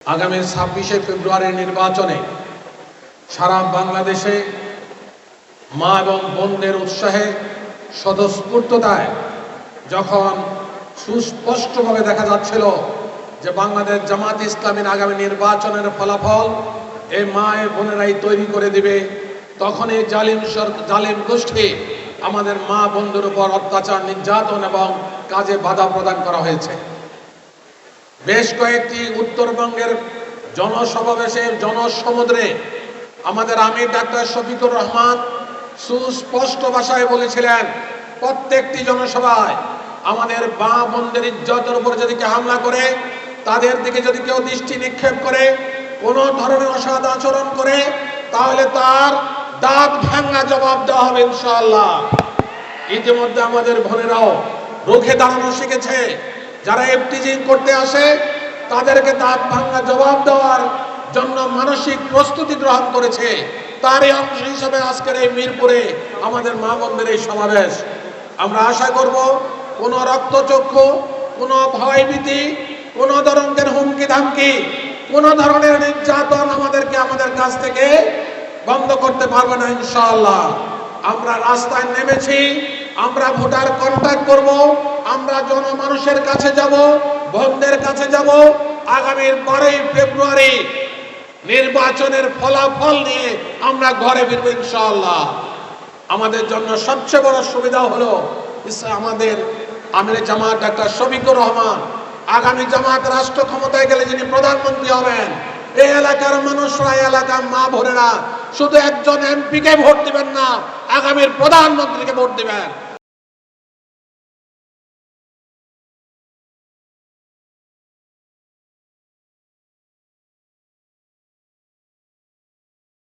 আগামী 26শে ফেব্রুয়ারির নির্বাচনে সারা বাংলাদেশে মা এবং বোনদের উৎসাহে স্বতঃস্ফূর্ততায় যখন সুস্পষ্টভাবে দেখা যাচ্ছিল যে বাংলাদেশ জামাত ইসলামীর আগামী নির্বাচনের ফলাফল এই মা বোনেরাই তৈরি করে দিবে, তখন এই জালিম গোষ্ঠী আমাদের মা বোনদের উপর অত্যাচার, নির্যাতন এবং কাজে বাধা প্রদান করা হয়েছে। বেশ কয়েকটি উত্তরবঙ্গের জনসমাবেশে, জনসমুদ্রে আমাদের আমির ডাক্তার শফিকুর রহমান সুস্পষ্ট ভাষায় বলেছিলেন, প্রত্যেকটি জনসভায় আমাদের মা বোনদের ইজ্জতের উপর যদি কেউ হামলা করে, তাদের দিকে যদি কেউ দৃষ্টি নিক্ষেপ করে, কোনো ধরনের অসৎ আচরণ করে, তাহলে তার দাঁত ভাঙা জবাব দেওয়া হবে ইনশাআল্লাহ। ইতিমধ্যে আমাদের বোনেরাও রুখে দাঁড়ানো শিখেছে। যারা এফটিজিং করতে আসে তাদেরকে দাঁত ভাঙা জবাব দেওয়ার জন্য মানসিক প্রস্তুতি গ্রহণ করেছে। তারই অংশ হিসেবে আজকের এই মিরপুরে আমাদের মা বোনদের এই সমাবেশ। আমরা আশা করব কোনো রক্তচক্ষু, কোনো ভয়ভীতি, কোনো ধরনের হুমকি ধামকি, কোনো ধরনের নির্যাতন আমাদের কাছ থেকে বন্ধ করতে পারবে না ইনশাআল্লাহ। আমরা রাস্তায় নেমেছি, আমরা ভোটার কন্ট্যাক্ট করব, আমরা জনমানুষের কাছে যাব, বোনদের কাছে যাব। আগামীর 12ই ফেব্রুয়ারি নির্বাচনের ফলাফল নিয়ে আমরা ঘরে ফিরব ইনশাআল্লাহ। আমাদের জন্য সবচেয়ে বড় সুবিধা হলো আমাদের আমির জামাত ডাক্তার শফিকুর রহমান আগামী জামাত রাষ্ট্র ক্ষমতায় গেলে যিনি প্রধানমন্ত্রী হবেন, এই এলাকার মানুষরা, এলাকার মা বোনেরা শুধু একজন এমপিকে ভোট দিবেন না, আগামীর প্রধানমন্ত্রীকে ভোট দিবেন।